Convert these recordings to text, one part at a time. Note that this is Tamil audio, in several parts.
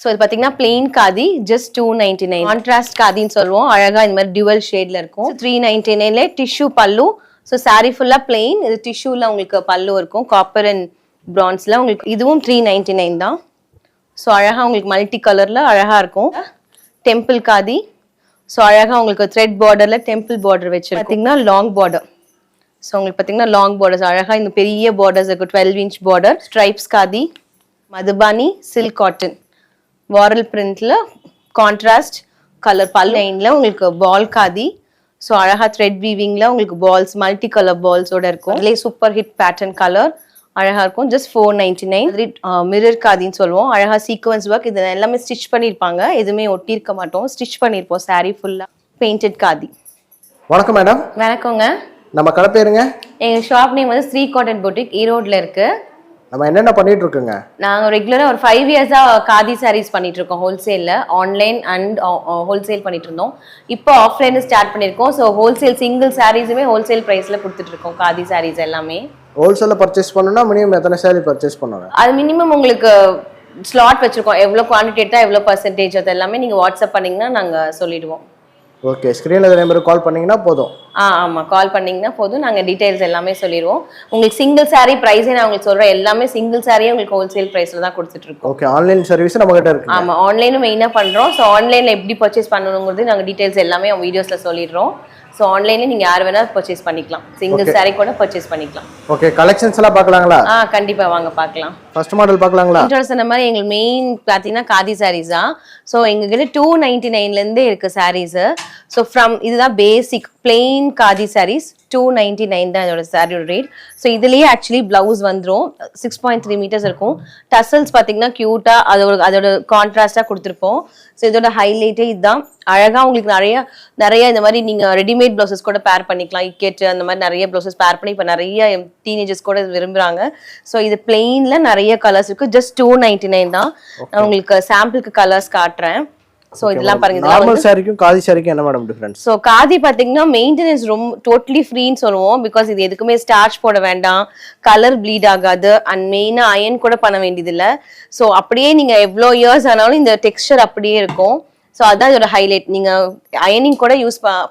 ஸோ இது பார்த்தீங்கன்னா பிளெயின் காதி ஜஸ்ட் 299. கான்ட்ராஸ்ட் காதின்னு சொல்லுவோம். அழகா இந்த மாதிரி டியூவல் ஷேட்ல இருக்கும். 399ல டிஷ்யூ பல்லு. ஸோ சாரி ஃபுல்லா பிளெயின். இது டிஷ்யூல உங்களுக்கு பல்லு இருக்கும். காப்பர் அண்ட் பிரான்ஸ்ல உங்களுக்கு இதுவும் 399 தான். ஸோ அழகா உங்களுக்கு மல்டி கலர்ல அழகா இருக்கும். டெம்பிள் காதி. ஸோ அழகா உங்களுக்கு த்ரெட் பார்டர்ல டெம்பிள் பார்டர் வச்சு பார்த்தீங்கன்னா லாங் பார்டர். ஸோ உங்களுக்கு பார்த்தீங்கன்னா லாங் பார்டர்ஸ் அழகா இந்த பெரிய பார்டர்ஸ் இருக்கும். 12 inch பார்டர். Stripes khadi. Madhubani silk cotton Warli பிரிண்ட்ல கான்ட்ராஸ்ட் கலர் பல்லைன்ல உங்களுக்கு பால் காதி. ஸோ அழகா த்ரெட் வீவிங்ல உங்களுக்கு பால்ஸ் மல்டி கலர் பால்ஸோட இருக்கும். அதுலேயே சூப்பர் ஹிட் பேட்டர்ன் கலர் அழகா இருக்கும். ஜஸ்ட் 499. மிரர் காதின்னு சொல்லுவோம். அழகா சீக்வன்ஸ் ஒர்க். இது எல்லாமே ஸ்டிச் பண்ணியிருப்பாங்க. எதுவுமே ஒட்டியிருக்க மாட்டோம். ஸ்டிச் பண்ணியிருப்போம். சாரி ஃபுல்லா பெயிண்டட் காதி. வணக்கம் மேடம். வணக்கங்க. நம்ம கடை பேருங்க? எங்க ஷாப் நேம் வந்து ஸ்ரீ காட்டன் பொட்டிக், ஈரோட்ல இருக்கு. நம்ம என்னென்ன பண்ணிட்டு இருக்கோங்க? நாங்க ரெகுலரா ஒரு 5 years-ஆ காதி சாரீஸ் பண்ணிட்டு இருக்கோம். ஹோல்சேல்ல ஆன்லைன் அண்ட் ஹோல்சேல் பண்ணிட்டு இருந்தோம். இப்போ ஆஃப்லைன் ஸ்டார்ட் பண்ணிருக்கோம். ஸோ ஹோல்சேல் சிங்கிள் சாரீஸுமே ஹோல்சேல் பிரைஸ்ல கொடுத்துட்டு இருக்கோம். காதி சாரீஸ் எல்லாமே ஹோல்சேல்ல பர்ச்சேஸ் பண்ணணும்னா மினிமம் எத்தனை சாரி பர்ச்சேஸ் பண்ணணும்? அது மினிமம் உங்களுக்கு ஸ்லாட் வச்சிருக்கோம். எவ்வளோ குவான்டிட்டி எடுத்தா எவ்வளோ பர்சன்டேஜ் அது எல்லாமே நீங்க வாட்ஸ்அப் பண்ணீங்கன்னா நாங்க சொல்லிடுவோம். ஓகே, ஸ்க்ரீனில் இந்த நம்பருக்கு கால் பண்ணிங்கன்னா போதும். ஆமாம், கால் பண்ணிங்கன்னா போதும். நாங்கள் டீட்டெயில்ஸ் எல்லாமே சொல்லிடுவோம். உங்களுக்கு சிங்கிள் சாரீ ப்ரைஸே நான் உங்களுக்கு சொல்கிறேன். எல்லாமே சிங்கிள் சாரியே உங்களுக்கு ஹோல்சேல் ப்ரைஸில் தான் கொடுத்துட்ருக்கோம். ஓகே, ஆன்லைன் சர்வீஸ் நம்மகிட்ட இருக்கு. ஆமாம், ஆன்லைனும் மெயினாக பண்ணுறோம். ஸோ ஆன்லைனில் எப்படி பர்ச்சேஸ் பண்ணணுங்கிறது நாங்கள் டீட்டெயில்ஸ் எல்லாமே வீடியோஸில் சொல்லிடுறோம். ஸோ ஆன்லைனில் நீங்கள் யார் வேணால் பர்ச்சேஸ் பண்ணிக்கலாம். சிங்கிள் சாரீ கூட பர்ச்சேஸ் பண்ணிக்கலாம். ஓகே, கலெக்ஷன்ஸ் எல்லாம் பார்க்கலாங்களா? கண்டிப்பாக வாங்க பார்க்கலாம். ஃபர்ஸ்ட் மாடல் பார்க்கலாங்களா? சொன்ன மாதிரி எங்களுக்கு மெயின் பார்த்தீங்கன்னா காதி சாரீஸ் தான். ஸோ எங்ககிட்ட 299லேருந்தே இருக்குது சாரீஸு. ஸோ இதுதான் பேசிக் பிளெயின் காதி சாரீஸ். 299 தான் இதோட சாரியோட ரேட். ஸோ இதுலேயே ஆக்சுவலி பிளவுஸ் வந்துடும். 6.3 meters இருக்கும். டசல்ஸ் பார்த்தீங்கன்னா க்யூட்டாக அதோட கான்ட்ராஸ்டாக கொடுத்துருப்போம். ஸோ இதோட ஹைலைட்டே இதுதான். அழகாக உங்களுக்கு நிறைய இந்த மாதிரி நீங்கள் ரெடிமேட் ப்ளவுசஸ் கூட பேர் பண்ணிக்கலாம். இக்கெட் அந்த மாதிரி நிறைய ப்ளவுசஸ் பேர் பண்ணி இப்போ நிறைய டீனேஜர்ஸ் கூட விரும்புகிறாங்க. ஸோ இது பிளெயினில் நிறைய கலர்ஸ் இருக்குது. ஜஸ்ட் 299 தான். நான் உங்களுக்கு சாம்பிளுக்கு கலர்ஸ் காட்டுறேன். சோ இதெல்லாம் பாருங்க. நார்மல் சாரிக்கும் காதி சாரிக்கும் என்ன மேடம் டிஃபரன்ஸ்? சோ காதி பாத்தீங்கன்னா மெயின்டெனன்ஸ் ரொம்ப டோட்டலி ஃப்ரீன்னு சொல்லுவோம். பிகாஸ் இது எதுக்குமே ஸ்டார்ச் போட வேண்டாம், கலர் ப்ளீட் ஆகாது, அண்ட் மெயினா அயன் கூட பண்ண வேண்டியது இல்லை. ஸோ அப்படியே நீங்க எவ்வளோ இயர்ஸ் ஆனாலும் இந்த டெக்ஸ்சர் அப்படியே இருக்கும். ஸோ அதுதான் இதோட ஹைலைட். நீங்க அயனிங் கூட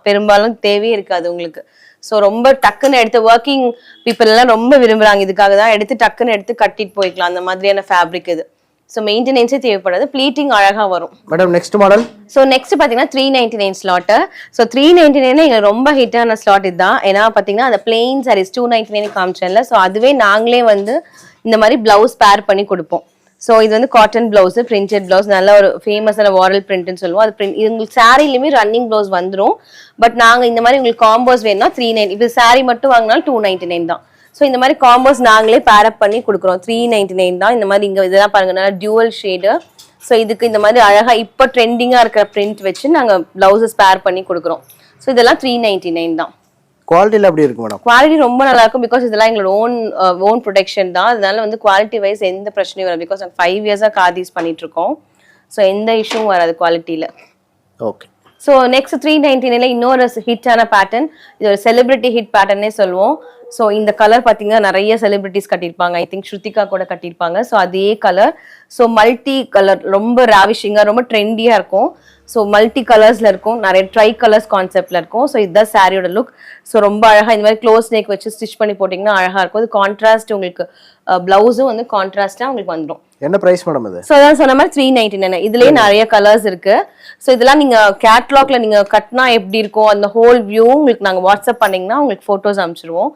பெரும்பாலும் தேவையே இருக்காது உங்களுக்கு. ஸோ ரொம்ப டக்குன்னு எடுத்து ஒர்க்கிங் பீப்புள் எல்லாம் ரொம்ப விரும்புறாங்க. இதுக்காக தான் டக்குன்னு எடுத்து கட்டிட்டு போய்க்கலாம். அந்த மாதிரியான ஃபேப்ரிக் இது. ஸோ மெயின்டெனன்ஸே தேவைப்படாது. ப்ளீட்டிங் அழகாக வரும். Madam next model. So next பார்த்தீங்கன்னா 399 ஸ்லாட்டு. ஸோ 399 எங்களுக்கு ரொம்ப ஹிட்டான ஸ்லாட் இதுதான். ஏன்னா பார்த்தீங்கன்னா அந்த பிளெயின் சாரீஸ் 299 காமிச்சேன்ல. ஸோ அதுவே நாங்களே வந்து இந்த மாதிரி பிளவுஸ் பேர் பண்ணி கொடுப்போம். ஸோ இது வந்து காட்டன் பிளவுஸ், பிரிண்டட் பிளவுஸ், நல்ல ஒரு ஃபேமஸான வாரல் பிரிண்ட்னு சொல்லுவோம். அது இது உங்களுக்கு சாரிலுமே ரன்னிங் பிளவுஸ் வந்துடும். பட் நாங்கள் இந்த மாதிரி உங்களுக்கு காம்போஸ் வேணும்னா 399. இப்போ சாரி மட்டும் வாங்கினாலும் 299 தான். ஸோ இந்த மாதிரி காம்போஸ் நாங்களே பேரப் பண்ணி கொடுக்குறோம். 399 தான். இந்த மாதிரி இங்கே இதெல்லாம் பாருங்க, நல்லா டியூவல் ஷேடு. ஸோ இதுக்கு இந்த மாதிரி அழகா இப்போ ட்ரெண்டிங்காக இருக்கிற பிரிண்ட் வச்சு நாங்கள் பிளவுசஸ் பேர் பண்ணி கொடுக்குறோம். ஸோ இதெல்லாம் 399 தான். குவாலிட்டியில் எப்படி இருக்கு மேடம்? குவாலிட்டி ரொம்ப நல்லா இருக்கும். பிகாஸ் இதெல்லாம் எங்களோட ஓன் ப்ரொடெக்ஷன் தான். அதனால வந்து குவாலிட்டி வைஸ் எந்த பிரச்சனையும் வராது. பிகாஸ் நாங்கள் 5 years-ஆ காதிஸ் பண்ணிட்டு இருக்கோம். ஸோ எந்த இஷ்யூவும் வராது குவாலிட்டியில். ஓகே. ஸோ நெக்ஸ்ட் 399ல இன்னொரு ஹிட்டான பேட்டர்ன். இது ஒரு செலிபிரிட்டி ஹிட் பேட்டர்னே சொல்லுவோம். ஸோ இந்த கலர் பார்த்தீங்கன்னா நிறைய செலிபிரிட்டிஸ் கட்டியிருப்பாங்க. ஐ திங்க் ஸ்ருதிகா கூட கட்டியிருப்பாங்க. ஸோ அதே கலர். ஸோ மல்டி கலர், ரொம்ப ராவிஷிங்காக, ரொம்ப ட்ரெண்டியாக இருக்கும். ஸோ மல்டி கலர்ஸில் இருக்கும். நிறைய ட்ரை கலர்ஸ் கான்செப்டில் இருக்கும். ஸோ இதுதான் சாரியோட லுக். ஸோ ரொம்ப அழகாக இந்த மாதிரி க்ளோஸ் நெக் வச்சு ஸ்டிச் பண்ணி போட்டிங்கன்னா அழகாக இருக்கும். இது கான்ட்ராஸ்ட் உங்களுக்கு பிளவுஸும் வந்து கான்ட்ராஸ்டாக உங்களுக்கு வந்துடும். என்ன பிரைஸ் மேடம் இது? ஸோ அதான் சொன்ன மாதிரி 399. இதுலேயே நிறைய கலர்ஸ் இருக்கு. ஸோ இதெல்லாம் நீங்கள் கேட்லாக்ல நீங்கள் கட்டினா எப்படி இருக்கும் அந்த ஹோல் வியூ உங்களுக்கு நாங்கள் வாட்ஸ்அப் பண்ணிங்கன்னா உங்களுக்கு ஃபோட்டோஸ் அனுப்பிச்சிடுவோம்.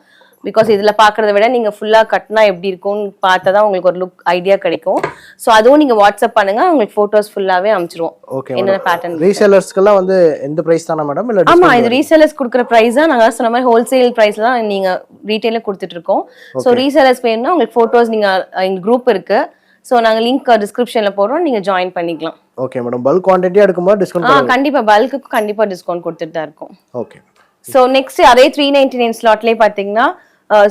பிகாஸ் இதில் பார்க்குறத விட நீங்கள் ஃபுல்லாக கட்டினா எப்படி இருக்கும்னு பார்த்தா தான் உங்களுக்கு ஒரு லுக் ஐடியா கிடைக்கும். ஸோ அதுவும் நீங்கள் வாட்ஸ்அப் பண்ணுங்க, உங்களுக்கு ஃபோட்டோஸ் ஃபுல்லாகவே அனுப்பிச்சிருவோம். ஓகே. என்னென்ன பேட்டர்ன். ரீசேலர்ஸ்க்குலாம் வந்து எந்த ப்ரைஸ் தானே மேடம்? இல்லை ஆமாம், இது ரீசேலர்ஸ் கொடுக்குற ப்ரைஸ் தான். நாங்கள் சொன்ன மாதிரி ஹோல்சேல் ப்ரைஸ் தான் நீங்கள் ரீட்டெயிலில் கொடுத்துட்ருக்கோம். ஸோ ரீசேலர்ஸ் வேணும்னா உங்களுக்கு ஃபோட்டோஸ் நீங்கள் எங்கள் குரூப் இருக்குது. ஸோ நாங்கள் லிங்க் டிஸ்கிரிப்ஷனில் போடுறோம், நீங்கள் ஜாயின் பண்ணிக்கலாம். Okay madam. பல்க் குவான்டிட்டியாக எடுக்கும்போது டிஸ்கவுண்ட் கண்டிப்பாக பல்க்குக்கு கண்டிப்பாக டிஸ்கவுண்ட் கொடுத்துட்டு தான் இருக்கும். ஓகே. ஸோ நெக்ஸ்ட் அதே 399 ஸ்லாட்லேயே பார்த்தீங்கன்னா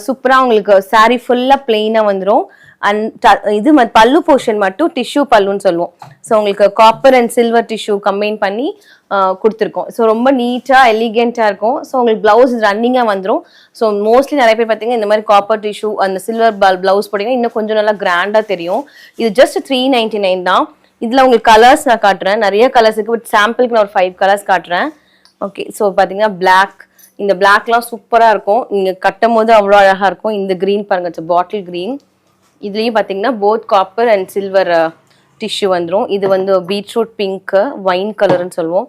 சூப்பராக உங்களுக்கு சாரி ஃபுல்லாக பிளெயினாக வந்துடும். அண்ட் இது பல்லு போர்ஷன் மட்டும் டிஷ்யூ பல்லுன்னு சொல்லுவோம். ஸோ உங்களுக்கு copper and silver tissue combine பண்ணி கொடுத்துருக்கோம். ஸோ ரொம்ப நீட்டாக எலிகென்ட்டாக இருக்கும். ஸோ உங்களுக்கு பிளவுஸ் ரன்னிங்காக வந்துடும். ஸோ மோஸ்ட்லி நிறைய பேர் பார்த்தீங்கன்னா இந்த மாதிரி காப்பர் டிஷ்யூ அந்த சில்வர் பிளவுஸ் போட்டிங்கன்னா இன்னும் கொஞ்சம் நல்லா கிராண்டாக தெரியும். இது ஜஸ்ட் 399 தான். இதுல உங்களுக்கு கலர்ஸ் நான் காட்டுறேன், நிறைய கலர்ஸ் இருக்கு. பட் சாம்பிளுக்கு நான் ஒரு 5 கலர்ஸ் காட்டுறேன். ஓகே, ஸோ பாத்தீங்கன்னா பிளாக், இந்த பிளாக்லாம் சூப்பரா இருக்கும், நீங்க கட்டும் போது அவ்வளோ அழகா இருக்கும். இந்த கிரீன் பாருங்க, பாட்டில் கிரீன். இதுலயும் பாத்தீங்கன்னா both copper and silver tissue வந்துடும். இது வந்து பீட்ரூட் பிங்க், வைன் கலர்னு சொல்லுவோம்,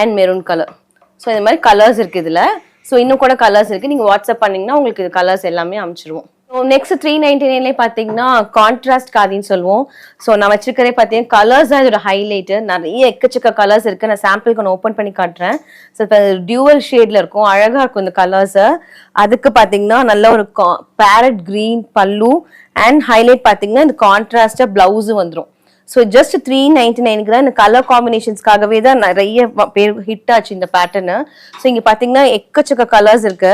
அண்ட் மெரூன் கலர். ஸோ இந்த மாதிரி கலர்ஸ் இருக்கு இதுல. ஸோ இன்னும் கூட கலர்ஸ் இருக்கு, நீங்க வாட்ஸ்அப் பண்ணீங்கன்னா உங்களுக்கு இது கலர்ஸ் எல்லாமே அனுப்பிச்சிருவோம். ஸோ நெக்ஸ்ட் 399 பார்த்தீங்கன்னா கான்ட்ராஸ்ட் காதின்னு சொல்லுவோம். ஸோ நான் வச்சிருக்கிறதே பார்த்தீங்கன்னா கலர்ஸ் தான் இதோட ஹைலைட்டு. நிறைய எக்கச்சக்க கலர்ஸ் இருக்கு. நான் சாம்பிளுக்கு நான் ஓப்பன் பண்ணி காட்டுறேன். ஸோ இப்போ டியூவல் ஷேட்ல இருக்கும், அழகா இருக்கும் இந்த கலர்ஸை. அதுக்கு பார்த்தீங்கன்னா நல்ல ஒரு பேரட் கிரீன் பல்லு அண்ட் ஹைலைட் பார்த்தீங்கன்னா இந்த கான்ட்ராஸ்டா பிளவுஸும் வந்துடும். ஸோ ஜஸ்ட் 399க்கு தான். இந்த கலர் காம்பினேஷன்ஸ்க்காகவே தான் நிறைய பேர் ஹிட் ஆச்சு இந்த பேட்டர்னு. ஸோ இங்கே பார்த்தீங்கன்னா எக்கச்சக்க கலர்ஸ் இருக்கு.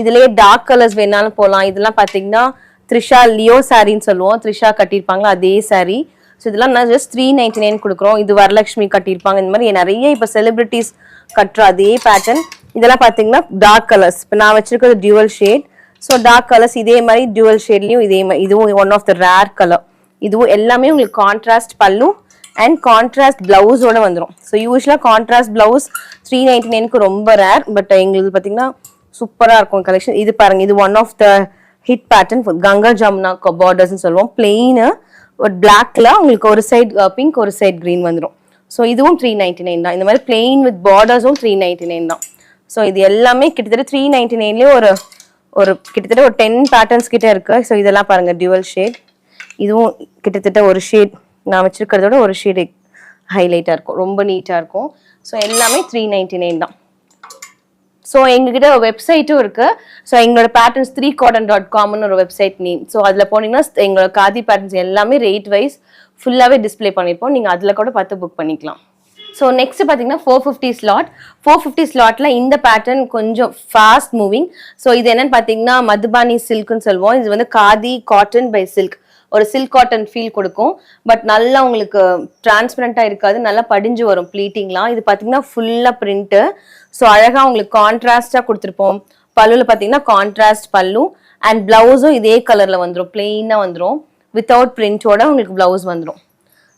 இதுலயே டார்க் கலர்ஸ் வேணாலும் போகலாம். இதெல்லாம் பார்த்தீங்கன்னா த்ரிஷா லியோ சாரின்னு சொல்லுவோம், த்ரிஷா கட்டியிருப்பாங்களா அதே சாரி. ஸோ இதெல்லாம் நான் ஜஸ்ட் 399 கொடுக்குறோம். இது வரலட்சுமி கட்டியிருப்பாங்க. இந்த மாதிரி நிறைய இப்போ செலிபிரிட்டிஸ் கட்டுற அதே பேட்டர்ன். இதெல்லாம் பார்த்தீங்கன்னா டார்க் கலர்ஸ். இப்போ நான் வச்சிருக்கிறது dual shade. So dark colours இதே மாதிரி டியூவல் ஷேட்லையும் இதே மாதிரி, இதுவும் one of the rare colour. இதுவும் எல்லாமே உங்களுக்கு கான்ட்ராஸ்ட் பல்லு அண்ட் கான்ட்ராஸ்ட் பிளவுஸோட வந்துடும். ஸோ யூஸ்வலாக கான்ட்ராஸ்ட் பிளவுஸ் 399க்கு ரொம்ப ரேர். பட் எங்களுக்கு பார்த்தீங்கன்னா சூப்பரா இருக்கும் கலெக்ஷன். இது பாருங்க, இது one of the hit pattern, Ganga Jamuna பார்டர்ஸ்னு சொல்லுவோம். பிளெயின் ஒரு பிளாக்ல உங்களுக்கு ஒரு சைட் பிங்க் ஒரு சைட் கிரீன் வந்துடும். ஸோ இதுவும் 399 தான். இந்த மாதிரி பிளெயின் வித் பார்டர்ஸும் 399 தான். ஸோ இது எல்லாமே கிட்டத்தட்ட 399லேயே ஒரு கிட்டத்தட்ட ஒரு 10 பேட்டர்ன்ஸ் கிட்ட இருக்கு. ஸோ இதெல்லாம் பாருங்க டியூவல் ஷேட். இதுவும் கிட்டத்தட்ட ஒரு ஷேட் நான் வச்சிருக்கிறதோட ஒரு ஷேட் ஹைலைட்டா இருக்கும், ரொம்ப நீட்டா இருக்கும். ஸோ எல்லாமே 399 தான். ஸோ எங்ககிட்ட ஒரு வெப்சைட்டும் இருக்கு. ஸோ எங்களோட பேட்டர்ன்ஸ் 3cotton.comனு ஒரு வெப்சைட் நேம். ஸோ அதில் போனீங்கன்னா எங்களோட காதி பேட்டர்ன்ஸ் எல்லாமே ரேட் வைஸ் ஃபுல்லாகவே டிஸ்பிளே பண்ணியிருப்போம். நீங்கள் அதில் கூட பார்த்து புக் பண்ணிக்கலாம். ஸோ நெக்ஸ்ட் பார்த்தீங்கன்னா 450 ஸ்லாட். 450 ஸ்லாட்ல இந்த பேட்டர்ன் கொஞ்சம் ஃபாஸ்ட் மூவிங். ஸோ இது என்னன்னு பார்த்தீங்கன்னா மதுபானி சில்க்னு சொல்லுவோம். இது வந்து காதி காட்டன் பை சில்க், ஒரு சில்க் காட்டன் ஃபீல் கொடுக்கும். பட் நல்லா உங்களுக்கு டிரான்ஸ்பரண்டா இருக்காது, நல்லா படிஞ்சு வரும் ப்ளீட்டிங்லாம். இது பார்த்தீங்கன்னா ஃபுல்லா பிரிண்ட். ஸோ அழகா உங்களுக்கு கான்ட்ராஸ்டா கொடுத்துருப்போம். பல்லுல பார்த்தீங்கன்னா கான்ட்ராஸ்ட் பல்லு அண்ட் பிளவுஸும் இதே கலர்ல வந்துடும், பிளெயினா வந்துடும். வித்தவுட் பிரிண்டோட உங்களுக்கு பிளவுஸ் வந்துடும்.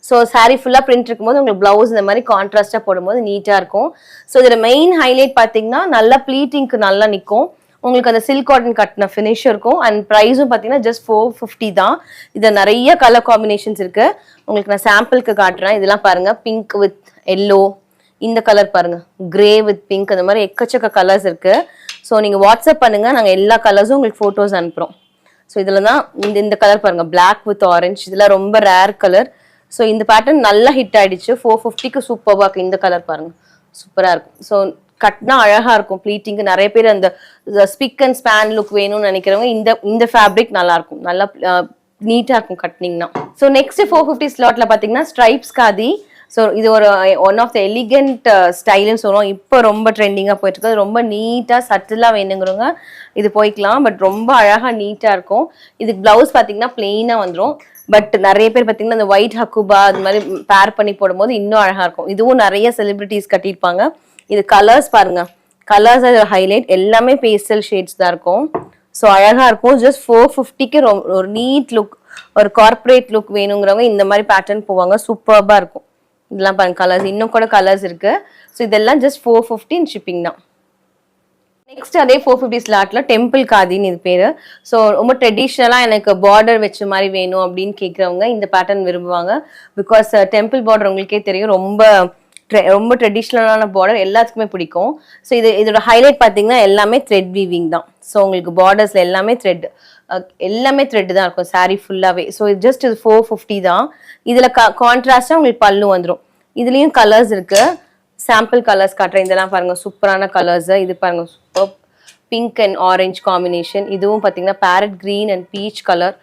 ஸோ சாரீ ஃபுல்லாக பிரிண்ட் இருக்கும்போது உங்களுக்கு பிளவுஸ் இந்த மாதிரி கான்ட்ராஸ்டா போடும்போது நீட்டா இருக்கும். ஸோ இதோட மெயின் ஹைலைட் பார்த்தீங்கன்னா நல்லா ப்ளீட்டிங்க்கு நல்லா நிற்கும். உங்களுக்கு அந்த சில்க் காட்டன் கட்டின ஃபினிஷ் இருக்கும். அண்ட் ப்ரைஸும் பார்த்தீங்கன்னா ஜஸ்ட் 450 தான். இதில் நிறைய கலர் காம்பினேஷன்ஸ் இருக்கு. உங்களுக்கு நான் சாம்பிளுக்கு காட்டுறேன். இதெல்லாம் பாருங்க, பிங்க் வித் எல்லோ, இந்த கலர் பாருங்க, கிரே வித் பிங்க், அந்த மாதிரி எக்கச்சக்க கலர்ஸ் இருக்கு. ஸோ நீங்க வாட்ஸ்அப் பண்ணுங்க, நாங்கள் எல்லா கலர்ஸும் உங்களுக்கு ஃபோட்டோஸ் அனுப்புறோம். ஸோ இதில் தான் இந்த கலர் பாருங்க, பிளாக் வித் ஆரஞ்சு, இதெல்லாம் ரொம்ப ரேர் கலர். ஸோ இந்த பேட்டர்ன் நல்லா ஹிட் ஆயிடுச்சு. 450க்கு சூப்பராக இருக்கு. இந்த கலர் பாருங்க, சூப்பரா இருக்கும். ஸோ கட்னா அழகா இருக்கும் ப்ளீட்டிங். நிறைய பேர் அந்த ஸ்பிக் அண்ட் ஸ்பேன் லுக் வேணும்னு நினைக்கிறவங்க இந்த ஃபேப்ரிக் நல்லா இருக்கும், நல்லா நீட்டா இருக்கும் கட்டினீங்கன்னா. ஸோ நெக்ஸ்ட் 450 ஸ்லாட்ல பாத்தீங்கன்னா ஸ்ட்ரைப்ஸ் காதி. ஸோ இது ஒரு ஒன் ஆஃப் த எலிகென்ட் ஸ்டைல்னு சொல்லுவோம். இப்போ ரொம்ப ட்ரெண்டிங்காக போயிட்டு இருக்கு. ரொம்ப நீட்டாக சட்டிலாக வேணுங்கிறவங்க இது போய்க்கலாம். பட் ரொம்ப அழகாக நீட்டாக இருக்கும். இதுக்கு பிளவுஸ் பார்த்தீங்கன்னா பிளெயினாக வந்துடும். பட் நிறைய பேர் பார்த்தீங்கன்னா இந்த ஒயிட் ஹக்குபா அது மாதிரி பேர் பண்ணி போடும்போது இன்னும் அழகாக இருக்கும். இதுவும் நிறைய செலிபிரிட்டிஸ் கட்டியிருப்பாங்க. இது கலர்ஸ் பாருங்க, கலர்ஸ் ஹைலைட், எல்லாமே பேஸ்டல் ஷேட்ஸ் தான் இருக்கும். ஸோ அழகாக இருக்கும். ஜஸ்ட் 450க்கு ஒரு நீட் லுக், ஒரு கார்பரேட் லுக் வேணுங்கிறவங்க இந்த மாதிரி பேட்டர்ன் போவாங்க. சூப்பர்பா இருக்கும். இதெல்லாம் பாருங்க கலர்ஸ், இன்னும் கூட கலர்ஸ் இருக்கு. ஸோ இதெல்லாம் ஜஸ்ட் 450 ஷிப்பிங் தான். நெக்ஸ்ட் அதே 450 ஸ்லாட்ல டெம்பிள் காதின்னு இது பேரு. ஸோ ரொம்ப ட்ரெடிஷ்னலா எனக்கு பார்டர் வச்ச மாதிரி வேணும் அப்படின்னு கேட்கறவங்க இந்த பேட்டர்ன் விரும்புவாங்க. பிகாஸ் டெம்பிள் பார்டர் உங்களுக்கே தெரியும், ரொம்ப ட்ரெடிஷ்னலான பார்டர் எல்லாத்துக்குமே பிடிக்கும். ஸோ இதோட ஹைலைட் பார்த்தீங்கன்னா எல்லாமே த்ரெட் வீவிங் தான். ஸோ உங்களுக்கு பார்டர்ஸ்ல எல்லாமே த்ரெட் தான் இருக்கும் சாரீ ஃபுல்லாவே. ஸோ ஜஸ்ட் இது 450 தான். இதுல கான்ட்ராஸ்டா உங்களுக்கு பல்லு வந்துடும். இதுலயும் கலர்ஸ் இருக்கு, சாம்பிள் கலர்ஸ் காட்டுறேன். இதெல்லாம் பாருங்க சூப்பரான கலர்ஸ். இது பாருங்க super pink and orange combination. இதுவும் பார்த்தீங்கன்னா parrot green and peach colour.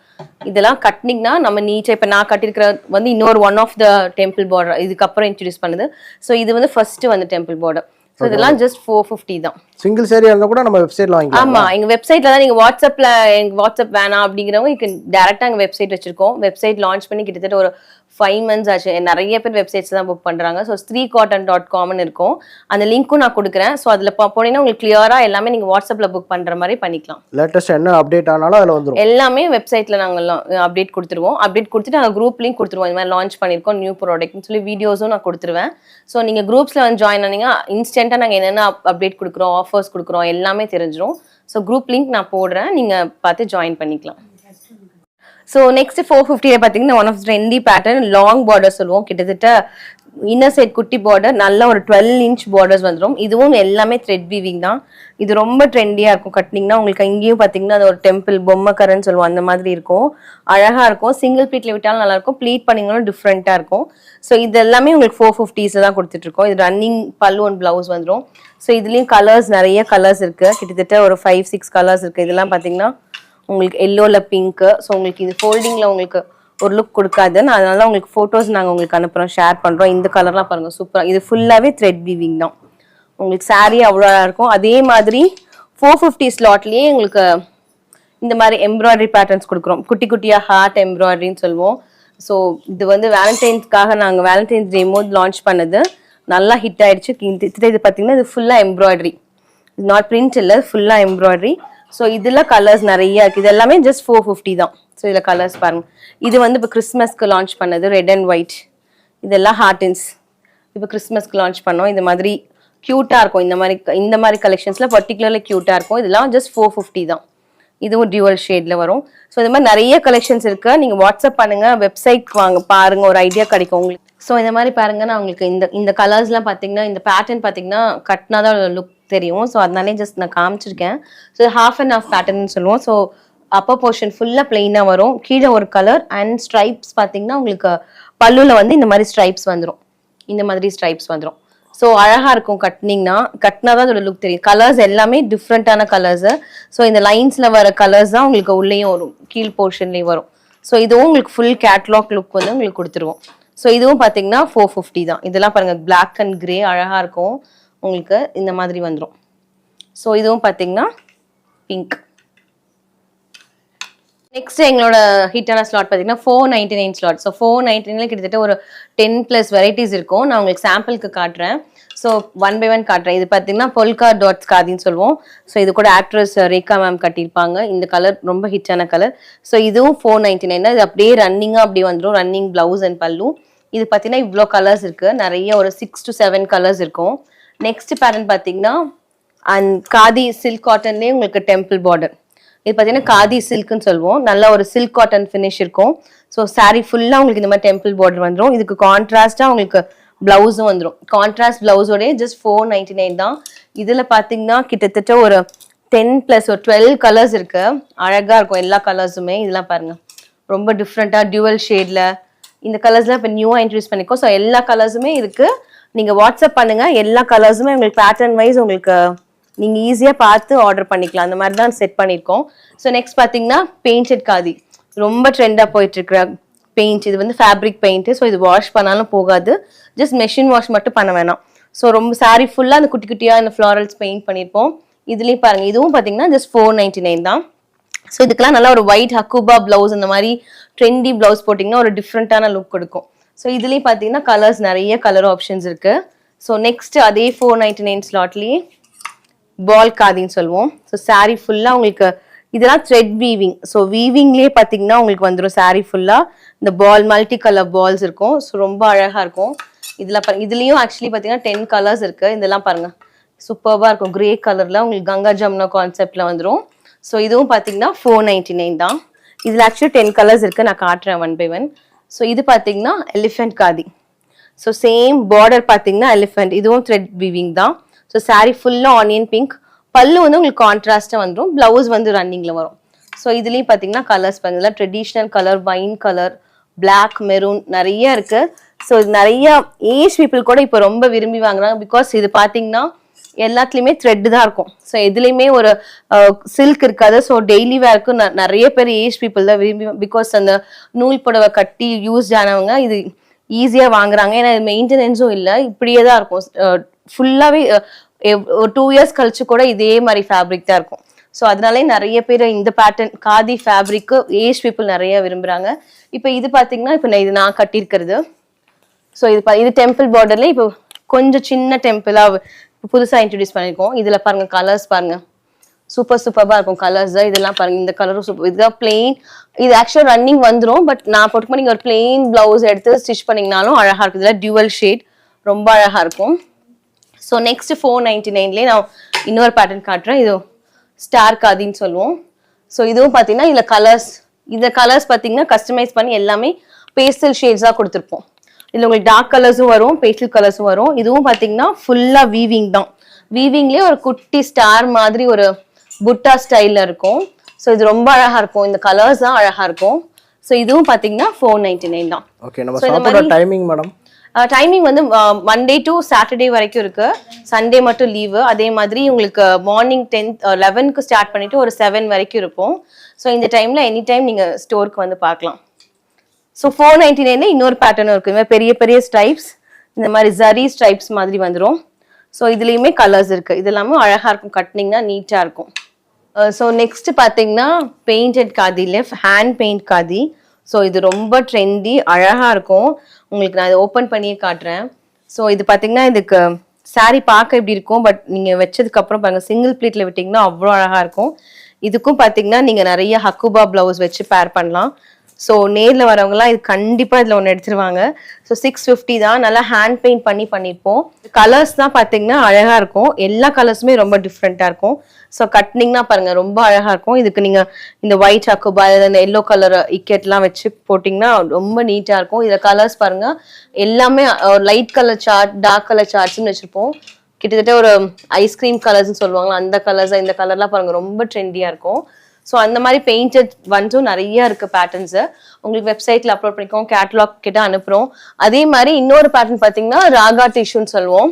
இதெல்லாம் கட்டினீங்கன்னா நம்ம நீச்சா இப்போ நான் கட்டிருக்கிற வந்து இன்னொரு one of the temple border, இதுக்கப்புறம் இன்ட்ரடியூஸ் பண்ணுது. ஸோ இது வந்து ஃபர்ஸ்ட் வந்து டெம்பிள் பார்டர். ஸோ இதெல்லாம் ஜஸ்ட் 450 தான். சிங்கிள் சாரியா இருந்தா கூட நம்ம வெப்சைட்ல வாங்கிக்கலாம். ஆமா, எங்க வெப்சைட்ல தான். நீங்க வாட்ஸ்அப்ல எனக்கு வாட்ஸ்அப் வேணாம் அப்படிங்கிறவங்க டைரக்டா எங்க வெப்சைட் வச்சிருக்கோம். வெப்சைட் லான்ச் பண்ணி கிட்டத்தட்ட ஒரு 5 months ஆச்சு. நிறைய பேர் வெப்சைட்ஸ் தான் புக் பண்றாங்க. ஸோ streecotton.com இருக்கும். அந்த லிங்க்கும் நான் கொடுக்குறேன். ஸோ அதில் போனீங்கன்னா உங்களுக்கு கிளியரா எல்லாமே நீங்க வாட்ஸ்அப்ல புக் பண்ற மாதிரி பண்ணிக்கலாம். லேட்டஸ்ட் என்ன அப்டேட் ஆனாலும் அதில் வந்துடும். எல்லாமே வெப்சைட்ல நாங்கள் அப்டேட் கொடுத்துருவோம். அப்டேட் கொடுத்துட்டு நாங்கள் குரூப் லிங்க் கொடுத்துருவோம். இந்த மாதிரி லான்ச் பண்ணியிருக்கோம் நியூ ப்ராடக்ட்னு சொல்லி வீடியோஸும் நான் கொடுத்துருவேன். ஸோ நீங்க குரூப்ஸ்ல வந்து ஜாயின் பண்ணீங்கன்னா இன்ஸ்டன்ட்டா நாங்கள் என்னென்ன அப்டேட் கொடுக்குறோம், ஆஃபர்ஸ் கொடுக்குறோம் எல்லாமே தெரிஞ்சிடும். ஸோ குரூப் லிங்க் நான் போடுறேன், நீங்க பார்த்து ஜாயின் பண்ணிக்கலாம். ஸோ நெக்ஸ்ட் 450 பார்த்தீங்கன்னா one of trendy pattern long border சொல்லுவோம். கிட்டத்தட்ட இன்னர் சைட் குட்டி பார்டர், நல்ல ஒரு 12 inch பார்டர்ஸ் வந்துடும். இதுவும் எல்லாமே த்ரெட் வீவிங் தான். இது ரொம்ப ட்ரெண்டியாக இருக்கும். கட்டினீங்கன்னா உங்களுக்கு இங்கேயும் பார்த்தீங்கன்னா அது ஒரு டெம்பிள் பொம்மைக்கரன்னு சொல்லுவோம், அந்த மாதிரி இருக்கும். அழகாக இருக்கும். சிங்கிள் ப்ளீட்டில் விட்டாலும் நல்லாயிருக்கும், ப்ளீட் பண்ணிங்கனாலும் டிஃப்ரெண்ட்டாக இருக்கும். ஸோ இது எல்லாமே உங்களுக்கு 450s தான் கொடுத்துட்ருக்கோம். இது ரன்னிங் பல்லு அண்ட் ப்ளவுஸ் வந்துடும். ஸோ இதுலேயும் கலர்ஸ் நிறைய கலர்ஸ் இருக்குது. கிட்டத்தட்ட ஒரு 5-6 கலர்ஸ் இருக்குது. இதெல்லாம் பார்த்தீங்கன்னா உங்களுக்கு எல்லோவில் பிங்க்கு. ஸோ உங்களுக்கு இது ஃபோல்டிங்கில் உங்களுக்கு ஒரு லுக் கொடுக்காதுன்னு அதனால உங்களுக்கு ஃபோட்டோஸ் நாங்கள் உங்களுக்கு அனுப்புகிறோம், ஷேர் பண்ணுறோம். இந்த கலர்லாம் பாருங்கள் சூப்பராக. இது ஃபுல்லாகவே த்ரெட் வீவிங் தான். உங்களுக்கு சாரீ அவ்வளோ இருக்கும். அதே மாதிரி 450 ஸ்லாட்லேயே உங்களுக்கு இந்த மாதிரி எம்ப்ராய்டரி பேட்டர்ன்ஸ் கொடுக்குறோம். குட்டி குட்டியாக ஹார்ட் எம்ப்ராய்டரின்னு சொல்லுவோம். ஸோ இது வந்து வேலண்டைன்ஸ்க்காக நாங்கள் வேலண்டைன்ஸ் டே போது லான்ச் பண்ணது, நல்லா ஹிட் ஆயிடுச்சு. இது பார்த்தீங்கன்னா இது ஃபுல்லாக எம்ப்ராய்டரி, நாட் பிரிண்ட் இல்லை, ஃபுல்லாக எம்ப்ராய்டரி. ஸோ இதில் கலர்ஸ் நிறைய இருக்குது. இது எல்லாமே ஜஸ்ட் 450 தான். ஸோ இதில் கலர்ஸ் பாருங்கள். இது வந்து இப்போ கிறிஸ்மஸ்க்கு லான்ச் பண்ணது ரெட் அண்ட் ஒயிட். இதெல்லாம் ஹார்டின்ஸ் இப்போ கிறிஸ்மஸ்க்கு லான்ச் பண்ணோம். இந்த மாதிரி க்யூட்டாக இருக்கும். இந்த மாதிரி கலெக்ஷன்ஸில் பர்டிகுலர்லி க்யூட்டாக இருக்கும். இதெல்லாம் ஜஸ்ட் 450 தான். இதுவும் டியூவல் ஷேடில் வரும். ஸோ இந்த மாதிரி நிறைய கலெக்ஷன்ஸ் இருக்குது. நீங்கள் வாட்ஸ்அப் பண்ணுங்கள், வெப்சைட் வாங்க பாருங்கள், ஒரு ஐடியா கிடைக்கும் உங்களுக்கு. ஸோ இந்த மாதிரி பாருங்க, நான் உங்களுக்கு இந்த கலர்ஸ்லாம் பார்த்தீங்கன்னா இந்த பேட்டர்ன் பார்த்தீங்கன்னா கட்டினா தான் லுக் தெரியும். ஸோ அதனாலே ஜஸ்ட் நான் காமிச்சிருக்கேன். ஸோ ஹாஃப் அண்ட் ஹாஃப் பேட்டர்ன்னு சொல்லுவோம். ஸோ அப்பர் போர்ஷன் ஃபுல்லாக பிளெயினாக வரும், கீழே ஒரு கலர் அண்ட் ஸ்ட்ரைப்ஸ் பார்த்தீங்கன்னா உங்களுக்கு பல்லுவில் வந்து இந்த மாதிரி ஸ்ட்ரைப்ஸ் வந்துடும். இந்த மாதிரி ஸ்ட்ரைப்ஸ் வந்துடும். ஸோ அழகாக இருக்கும். கட்டினா தான் அதோட லுக் தெரியும். கலர்ஸ் எல்லாமே டிஃப்ரெண்ட்டான கலர்ஸு. ஸோ இந்த லைன்ஸில் வர கலர்ஸ் தான் உங்களுக்கு உள்ளேயும் வரும், கீழ் போர்ஷன்லேயும் வரும். ஸோ இதுவும் உங்களுக்கு ஃபுல் கேட்லாக் லுக் வந்து உங்களுக்கு கொடுத்துருவோம். ஸோ இதுவும் பார்த்தீங்கன்னா 450 தான். இதெல்லாம் பாருங்கள், பிளாக் அண்ட் கிரே அழகாக இருக்கும் உங்களுக்கு. இந்த மாதிரி வந்துடும். ஸோ இதுவும் பார்த்தீங்கன்னா பிங்க். நெக்ஸ்ட் எங்களோட ஹிட்டான ஸ்லாட் பார்த்தீங்கன்னா 499 ஸ்லாட். ஸோ 499 கிட்டத்தட்ட ஒரு 10+ வெரைட்டிஸ் இருக்கும். நான் உங்களுக்கு சாம்பிளுக்கு காட்டுறேன். ஸோ 1 by 1 காட்டுறேன். இது பார்த்தீங்கன்னா பொல்கா டாட்ஸ் காதின்னு சொல்லுவோம். ஸோ இது கூட ஆக்ட்ரஸ் ரேகா மேம் கட்டியிருப்பாங்க. இந்த கலர் ரொம்ப ஹிட்டான கலர். ஸோ இதுவும் 499 தான். இது அப்படியே ரன்னிங்காக அப்படியே வந்துடும், ரன்னிங் பிளவுஸ் அண்ட் பல்லு. இது பார்த்தீங்கன்னா இவ்வளோ கலர்ஸ் இருக்குது. நிறைய ஒரு 6 to 7 கலர்ஸ் இருக்கும். நெக்ஸ்ட் பேட்டர்ன் பார்த்தீங்கன்னா அண்ட் காதி சில்க் காட்டன்லேயே உங்களுக்கு டெம்பிள் பார்டர். இது பார்த்தீங்கன்னா காதி சில்க்னு சொல்லுவோம். நல்ல ஒரு சில்க் காட்டன் ஃபினிஷ் இருக்கும். ஸோ சாரீ ஃபுல்லாக உங்களுக்கு இந்த மாதிரி டெம்பிள் பார்டர் வந்துடும். இதுக்கு கான்ட்ராஸ்டாக உங்களுக்கு பிளவுஸும் வந்துடும். கான்ட்ராஸ்ட் பிளவுஸோடய ஜஸ்ட் 499 தான். இதில் பார்த்தீங்கன்னா கிட்டத்தட்ட ஒரு 10+ ஒரு 12 கலர்ஸ் இருக்கு. அழகாக இருக்கும் எல்லா கலர்ஸுமே. இதெல்லாம் பாருங்க, ரொம்ப டிஃப்ரெண்ட்டாக டியூவல் ஷேடில் இந்த கலர்ஸ்லாம் இப்போ நியூவாக இன்ட்ரடியூஸ் பண்ணிக்கோ. ஸோ எல்லா கலர்ஸுமே இருக்கு. நீங்கள் வாட்ஸ்அப் பண்ணுங்க, எல்லா கலர்ஸுமே உங்களுக்கு பேட்டர்ன் வைஸ் உங்களுக்கு நீங்கள் ஈஸியாக பார்த்து ஆர்டர் பண்ணிக்கலாம். அந்த மாதிரி தான் செட் பண்ணியிருக்கோம். ஸோ நெக்ஸ்ட் பார்த்தீங்கன்னா பெயிண்டட் காதி, ரொம்ப ட்ரெண்டாக போயிட்டுருக்குற பெயிண்ட். இது வந்து ஃபேப்ரிக் பெயிண்ட்டு. ஸோ இது வாஷ் பண்ணாலும் போகாது, ஜஸ்ட் மெஷின் வாஷ் மட்டும் பண்ண வேணாம். ஸோ ரொம்ப சாரி ஃபுல்லாக அந்த குட்டி குட்டியாக இந்த ஃப்ளாரல்ஸ் பெயிண்ட் பண்ணியிருப்போம். இதுலேயும் பாருங்கள், இதுவும் பார்த்தீங்கன்னா ஜஸ்ட் 499 தான். ஸோ இதுக்கெல்லாம் நல்லா ஒரு ஒயிட் ஹக்குபா பிளவுஸ், இந்த மாதிரி ட்ரெண்டி பிளவுஸ் போட்டிங்கன்னா ஒரு டிஃப்ரெண்ட்டான லுக் கொடுக்கும். ஸோ இதுலேயும் பார்த்தீங்கன்னா கலர்ஸ் நிறைய கலர் ஆப்ஷன்ஸ் இருக்குது. ஸோ நெக்ஸ்ட் அதே 499 ஸ்லாட்லேயே பால் காதின்னு சொல்லுவோம். ஸோ சாரீ ஃபுல்லாக உங்களுக்கு இதெல்லாம் த்ரெட் வீவிங். ஸோ வீவிங்லேயே பார்த்தீங்கன்னா உங்களுக்கு வந்துடும் சாரீ ஃபுல்லாக இந்த பால், மல்டி கலர் பால்ஸ் இருக்கும். ஸோ ரொம்ப அழகாக இருக்கும். இதெல்லாம் பாருங்க, இதுலேயும் ஆக்சுவலி பார்த்தீங்கன்னா 10 கலர்ஸ் இருக்குது. இதெல்லாம் பாருங்கள் சூப்பராக இருக்கும். கிரே கலரில் உங்களுக்கு கங்கா ஜமுனா கான்செப்டில் வந்துடும். ஸோ இதுவும் பார்த்தீங்கன்னா 499 தான். இதில் ஆக்சுவலி 10 கலர்ஸ் இருக்குது. நான் காட்டுறேன் 1 by 1. ஸோ இது பார்த்தீங்கன்னா elephant khadi. So same border பார்த்தீங்கன்னா எலிஃபென்ட். இதுவும் த்ரெட் வீவிங் தான். ஸோ சாரீ ஃபுல்லாக ஆனியன் பிங்க், பல்லு வந்து உங்களுக்கு கான்ட்ராஸ்டாக வந்துடும், பிளவுஸ் வந்து ரன்னிங்கில் வரும். ஸோ இதுலேயும் பார்த்தீங்கன்னா கலர்ஸ் பாருங்கள், traditional colour, wine colour, black, maroon நிறைய இருக்குது. ஸோ இது நிறைய ஏஜ் பீப்புள் கூட இப்போ ரொம்ப விரும்பி வாங்குறாங்க. பிகாஸ் இது பார்த்தீங்கன்னா எல்லாத்துலேயுமே த்ரெட் தான் இருக்கும். ஸோ எதுலேயுமே ஒரு சில்க் இருக்காது. ஸோ டெய்லி வேர்க்கு நிறைய பேர் ஏஜ் பீப்புள் தான் விரும்பி, பிகாஸ் அந்த நூல் புடவை கட்டி யூஸ் ஆனவங்க இது ஈஸியாக வாங்குறாங்க. ஏன்னா இது மெயின்டெனன்ஸும் இல்லை, இப்படியே தான் இருக்கும் ஃபுல்லாகவே. ஒரு 2 years கழிச்சு கூட இதே மாதிரி ஃபேப்ரிக் தான் இருக்கும். ஸோ அதனாலே நிறைய பேர் இந்த pattern khadi fabric age people நிறைய விரும்புறாங்க. இப்போ இது பார்த்தீங்கன்னா இப்போ இது நான் கட்டியிருக்கிறது. ஸோ இது டெம்பிள் பார்டர்ல இப்போ கொஞ்சம் சின்ன டெம்பிளா புதுசாக இன்ட்ரடியூஸ் பண்ணியிருக்கோம். இதில் பாருங்க கலர்ஸ் பாருங்க, சூப்பராக இருக்கும் கலர்ஸ். இதெல்லாம் பாருங்க, இந்த கலரும் சூப்பர். இதுதான் பிளெயின், இது ஆக்சுவலாக ரன்னிங் வந்துடும். பட் நான் போட்டுக்கோ நீங்கள் ஒரு பிளெயின் பிளவுஸ் எடுத்து ஸ்டிச் பண்ணிங்கனாலும் அழகாக இருக்கும். இதில் டியூவல் ஷேட் ரொம்ப அழகாக இருக்கும். ஸோ நெக்ஸ்ட் 499லேயே நான் இன்னொரு பேட்டர்ன் காட்டுறேன். இது ஸ்டார் காதின்னு சொல்லுவோம். ஸோ இதுவும் பார்த்தீங்கன்னா இதில் கலர்ஸ், இந்த கலர்ஸ் பார்த்தீங்கன்னா கஸ்டமைஸ் பண்ணி எல்லாமே பேஸ்டல் ஷேட்ஸாக கொடுத்துருப்போம். இதில் உங்களுக்கு டார்க் கலர்ஸும் வரும், பேஸ்டல் கலர்ஸும் வரும். இதுவும் பார்த்தீங்கன்னா ஃபுல்லாக வீவிங் தான். வீவிங்லேயே ஒரு குட்டி ஸ்டார் மாதிரி ஒரு புட்டா ஸ்டைலில் இருக்கும். ஸோ இது ரொம்ப அழகாக இருக்கும். இந்த கலர்ஸ் தான் அழகாக இருக்கும். ஸோ இதுவும் பார்த்தீங்கன்னா 499 தான். ஓகே, நம்ம ஷாப்போட டைமிங் மேடம்? டைமிங் வந்து மண்டே டு சாட்டர்டே வரைக்கும் இருக்கு. சண்டே மட்டும் லீவு. அதே மாதிரி உங்களுக்கு மார்னிங் 11க்கு ஸ்டார்ட் பண்ணிட்டு ஒரு 7 வரைக்கும் இருப்போம். ஸோ இந்த டைம்ல எனி டைம் நீங்க ஸ்டோருக்கு வந்து பார்க்கலாம். ஸோ 499ல இன்னொரு பேட்டர்னும் இருக்கு. இந்த மாதிரி பெரிய பெரிய ஸ்ட்ரைப்ஸ், இந்த மாதிரி ஜரி ஸ்ட்ரைப்ஸ் மாதிரி வந்துடும். ஸோ இதுலேயுமே கலர்ஸ் இருக்கு. இது எல்லாமே அழகா இருக்கும், கட்டினீங்கன்னா நீட்டா இருக்கும். ஸோ நெக்ஸ்ட் பார்த்தீங்கன்னா பெயிண்டட் காதியில் ஹேண்ட் பெயிண்ட் காதி. ஸோ இது ரொம்ப ட்ரெண்டி, அழகாக இருக்கும். உங்களுக்கு நான் இதை ஓப்பன் பண்ணியே காட்டுறேன். ஸோ இது பார்த்தீங்கன்னா இதுக்கு சாரீ பார்க்க எப்படி இருக்கும், பட் நீங்கள் வச்சதுக்கப்புறம் பாருங்கள் சிங்கிள் ப்ளீட்டில் விட்டிங்கன்னா அவ்வளோ அழகாக இருக்கும். இதுக்கும் பார்த்தீங்கன்னா நீங்கள் நிறைய ஹக்குபா ப்ளவுஸ் வச்சு பேர் பண்ணலாம். ஸோ நேரில் வரவங்கலாம் இது கண்டிப்பாக இதில் ஒன்று எடுத்துருவாங்க. ஸோ 650 தான். நல்லா ஹேண்ட் பெயிண்ட் பண்ணியிருப்போம். கலர்ஸ் தான் பார்த்தீங்கன்னா அழகாக இருக்கும். எல்லா கலர்ஸுமே ரொம்ப டிஃப்ரெண்ட்டாக இருக்கும். ஸோ கட்டினீங்கன்னா பாருங்கள் ரொம்ப அழகாக இருக்கும். இதுக்கு நீங்கள் இந்த ஒயிட் அக்குபா, இந்த எல்லோ கலர் இக்கெட்லாம் வச்சு போட்டிங்கன்னா ரொம்ப நீட்டாக இருக்கும். இதில் கலர்ஸ் பாருங்கள் எல்லாமே light colour chart, dark colour சார்ட்ஸ்ன்னு வச்சுருப்போம். கிட்டத்தட்ட ஒரு ஐஸ்கிரீம் கலர்ஸ்ன்னு சொல்லுவாங்களா அந்த கலர்ஸ், இந்த கலர்லாம் பாருங்கள் ரொம்ப ட்ரெண்டியாக இருக்கும். ஸோ அந்த மாதிரி பெயிண்டட் ஒன்ஸும் நிறைய இருக்கு பேட்டர்ன்ஸு. உங்களுக்கு வெப்சைட்ல அப்லோட் பண்ணிக்கோம், கேட்டலாக் கிட்ட அனுப்புறோம். அதே மாதிரி இன்னொரு பேட்டர்ன் பார்த்தீங்கன்னா ராகா டிஷ்யூன்னு சொல்லுவோம்.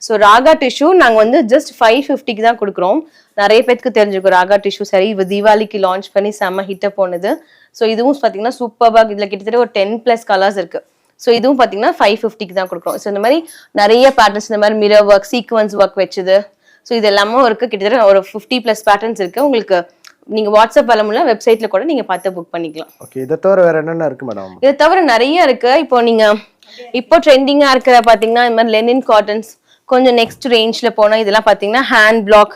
ஸோ ராகா டிஷ்யூ நாங்கள் வந்து ஜஸ்ட் 550க்கு தான் கொடுக்குறோம். நிறைய பேருக்கு தெரிஞ்சுக்கும் ராகா டிஷ்யூ சரி. இப்போ தீபாவளிக்கு லான்ச் பண்ணி செம்ம ஹிட்ட போனது. ஸோ இதுவும் பார்த்தீங்கன்னா சூப்பராக, இதில் கிட்டத்தட்ட ஒரு 10+ கலர்ஸ் இருக்கு. ஸோ இதுவும் பார்த்தீங்கன்னா 550க்கு தான் கொடுக்குறோம். ஸோ இந்த மாதிரி நிறைய பேட்டர்ன்ஸ், இந்த மாதிரி மிரர் ஒர்க், சீக்வன்ஸ் ஒர்க் வச்சுது. ஸோ இது எல்லாமும் இருக்கு. கிட்டத்தட்ட ஒரு 50+ பேட்டர்ன்ஸ் இருக்கு. உங்களுக்கு நீங்க வாட்ஸ்அப் வரமுள்ள வெப்சைட்ல கூட நீங்க பார்த்து புக் பண்ணிக்கலாம். ஓகே, இத தவிர வேற என்னென்ன இருக்கு மேடம்? இத தவிர நிறைய இருக்கு. இப்போ நீங்க இப்போ ட்ரெண்டிங்கா இருக்கிற பாத்தீங்கன்னா இந்த மாதிரி லெனின் காட்டன்ஸ், கொஞ்சம் நெக்ஸ்ட் ரேஞ்ச்ல போனா இதெல்லாம் பாத்தீங்கன்னா hand black